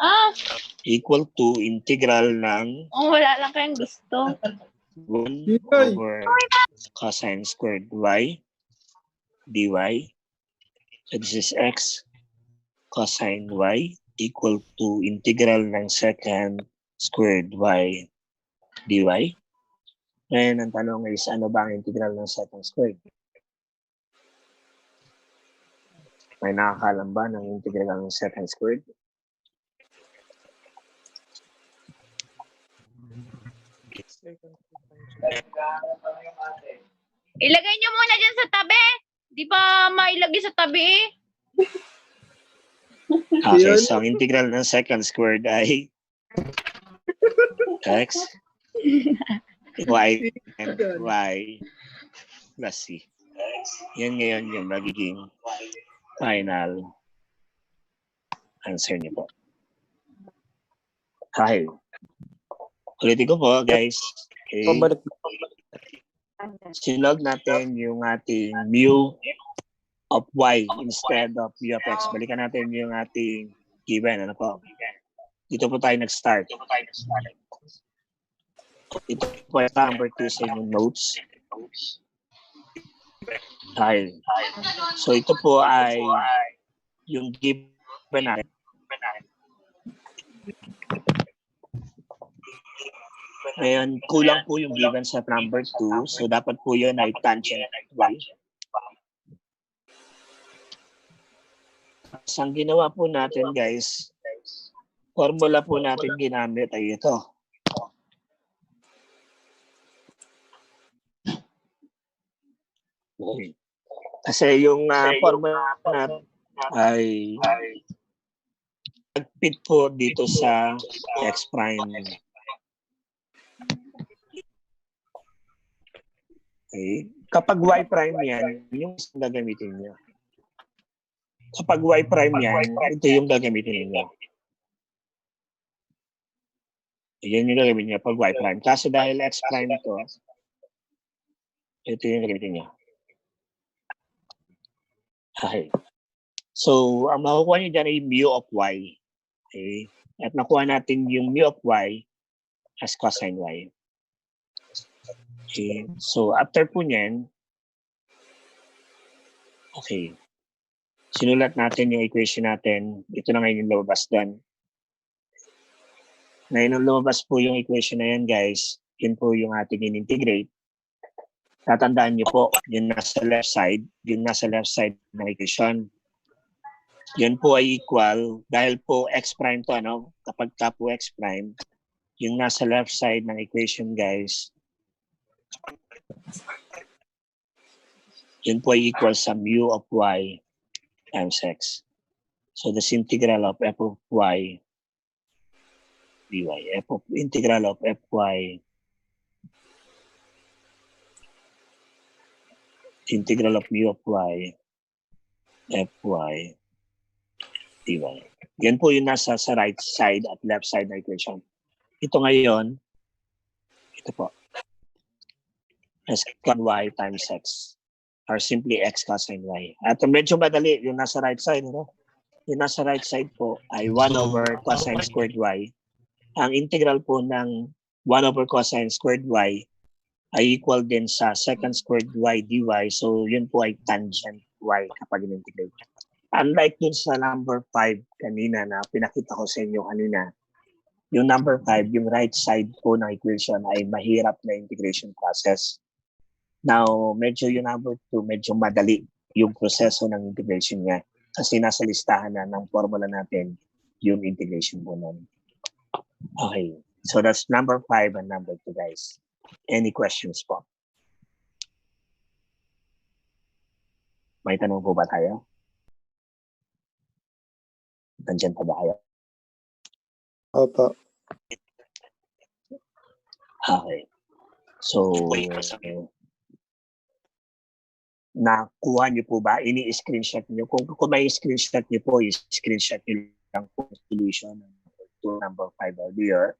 Ah, Equal to integral ng wala lang kayong gusto. 1 over cosine squared y dy. So this is x cosine y equal to integral ng secant squared y dy. Ngayon, ang tanong is, ano ba ang integral ng secant squared? May nakakalam ba ng integral ng secant squared? Ilagay nyo muna dyan sa tabi. Di ba mailagay sa tabi eh? Okay, Yun. so ang integral ng secant squared ay x y and y plus c. Yan ngayon yung magiging final answer niyo po. Okay. Ulitin ko po, guys. Okay. Sinlog natin yung ating mu of y instead of u of x. Balikan natin yung ating given. Ano po? Dito po tayo nag-start. Ito po ay number 2 sa inyong notes. Okay. So ito po ay yung given natin. Ngayon, kulang po yung given sa number 2. So dapat po yun ay tangent y. So, ang ginawa po natin, guys, formula po natin ginamit ay ito. Okay. Kasi yung formula natin ay nag-fit po dito sa x prime. Okay. Kapag y prime yan, yung gagamitin niyo. Kapag y prime yan, ito yung gagamitin niyo. Yan yung gagamitin niyo pag y prime. Kasi dahil x prime ito, ito yung gagamitin niyo. Okay. So, ang makukuha niyo dyan ay mu of y. Okay. At nakuha natin yung mu of y as cosine y. Okay. So, after po niyan, okay. Sinulat natin yung equation natin. Ito na ngayon yung lumabas doon. Ngayon nung lumabas po yung equation na yan, guys, yun po yung ating in-integrate. Tatandaan niyo po, yung nasa left side ng equation. Yun po ay equal, dahil po x prime to, ano? Kapag ka po x prime, yung nasa left side ng equation, guys, yun po ay equal sa mu of y times x. So this integral of f of y dy, integral of fy, integral of mu of y fy dy. Yan po yung nasa sa right side at left side na equation. Ito ngayon, ito po, s cos y times x, or simply x cosine y. At medyo madali, yung nasa right side, no? Yung nasa right side po ay 1 over cosine squared y. Ang integral po ng 1 over cosine squared y ay equal din sa secant squared y dy. So, yun po ay tangent y kapag in-integrate. Unlike dun sa number 5 kanina na pinakita ko sa inyo kanina, yung number 5, yung right side po ng equation ay mahirap na integration process. Now, medyo yung number 2, medyo madali yung proseso ng integration niya kasi nasa listahan na ng formula natin yung integration po namin. Okay, so that's number 5 and number 2, guys. Any questions po? May tanong po ba tayo? Nandiyan pa ba kayo? Opo. Okay. So, nakuha niyo po ba? Ini-screenshot niyo? Kung may screenshot niyo po, i-screenshot niyo lang po yung solution to number 5 earlier.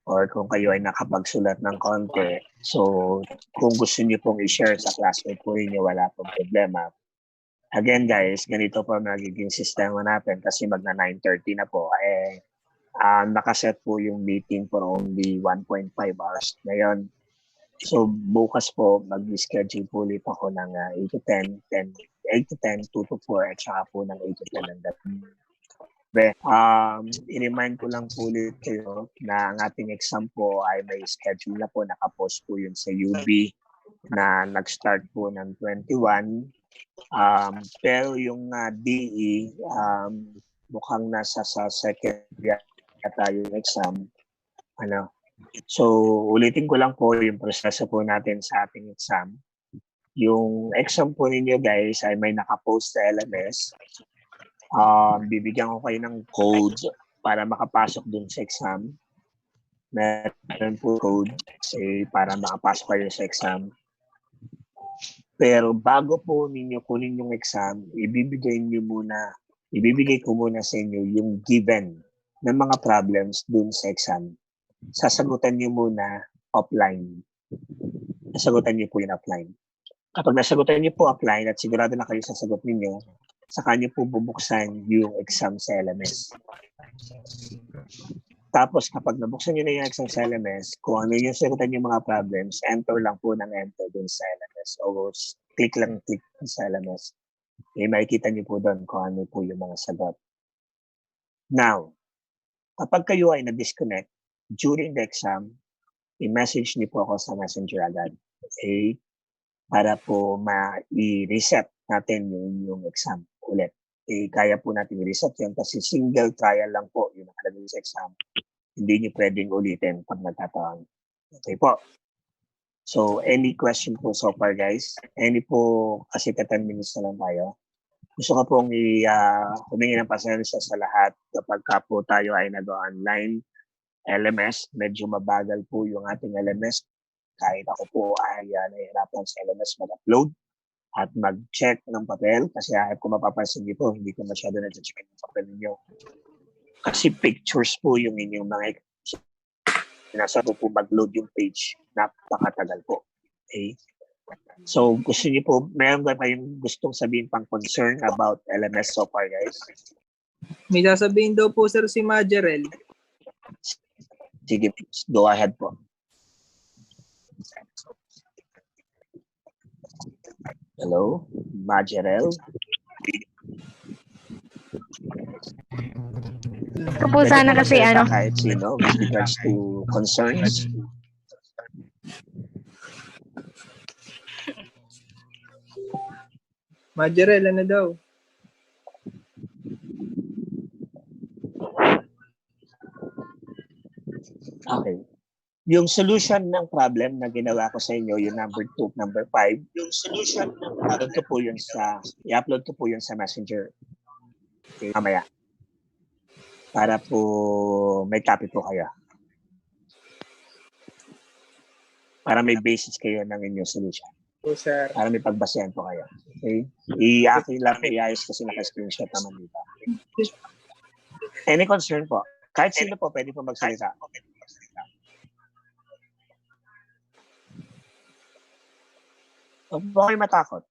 Or kung kayo ay nakapagsulat ng konti. So, kung gusto niyo pong i-share sa classmate po ninyo, wala pong problema. Again guys, ganito po magiging sistema natin kasi magna 9:30 na po. Nakaset po yung meeting for only 1.5 hours ngayon. So bukas po mag-schedule po ulit ako ng 8 to 10, 8 to 10, 2 to 4 at saka po ng 8 to 10 ng gabi. I-remind ko lang po ulit kayo na ang ating exam po ay may schedule na po, nakapost po yun sa UB na nag-start po ng 21. Pero yung DE, mukhang nasa sa second yata yung exam. So, ulitin ko lang po yung proseso po natin sa ating exam. Yung exam po ninyo guys ay may nakapost sa LMS. Bibigyan ko kayo ng code para makapasok dun sa exam. Meron po code para makapasok kayo sa exam. Pero bago po ninyo kunin yung exam, ibibigay ko muna sa inyo yung given ng mga problems dun sa exam. Sasagutan niyo muna offline. Sasagutan niyo po yung offline. Kapag nasagutan niyo po offline at sigurado na kayo sasagot niyo, saka niyo po bubuksan yung exam sa LMS. Tapos kapag nabuksan niyo na yung exam sa LMS, kung ano yung sagutan yung mga problems, enter lang po ng enter dun sa LMS. O click sa LMS. Makikita niyo po doon kung ano po yung mga sagot. Now, kapag kayo ay na-disconnect, during the exam, i-message niyo po ako sa Messenger agad. Okay? Para po i-reset natin yung exam ulit. Kaya po natin i-reset yun kasi single trial lang po yung nakalagay sa exam. Hindi niyo pwedeng ulitin pag nagkataon. Okay po. So, any question po so far guys? Any po, kasi 10 minutes na lang tayo. Gusto ko pong humingi ng pasensya sa lahat kapag po tayo ay nag-online. LMS, medyo mabagal po yung ating LMS. Kahit ako po ay nahihirapan sa LMS mag-upload at mag-check ng papel. Kasi kung mapapansin niyo po, hindi ko masyado na-check yung papel niyo. Kasi pictures po yung inyong mga nasa po mag-load yung page. Napakatagal po. Okay? So, gusto niyo po, meron ba kayong gustong sabihin pang concern about LMS so far, guys? May sasabihin daw po sir si Majerel. Sige, go ahead po. Hello, Majerel. Ito po sana kasi Kahit sino with regards to concerns. Majerel, ano daw? Okay. Yung solution ng problem na ginawa ko sa inyo, yung number 2, number 5, yung solution ng problem ko po yun i-upload ko po yun sa Messenger. Okay, mamaya. Para po may copy po kayo. Para may basis kayo ng inyong solution. Po sir. Para may pagbasehan po kayo. Okay? I-akin lang po, i-ayos kasi naka-screenshot naman dito. Any concern po? Kahit sino po, pwede po magsalita. Huwag kayo matakot.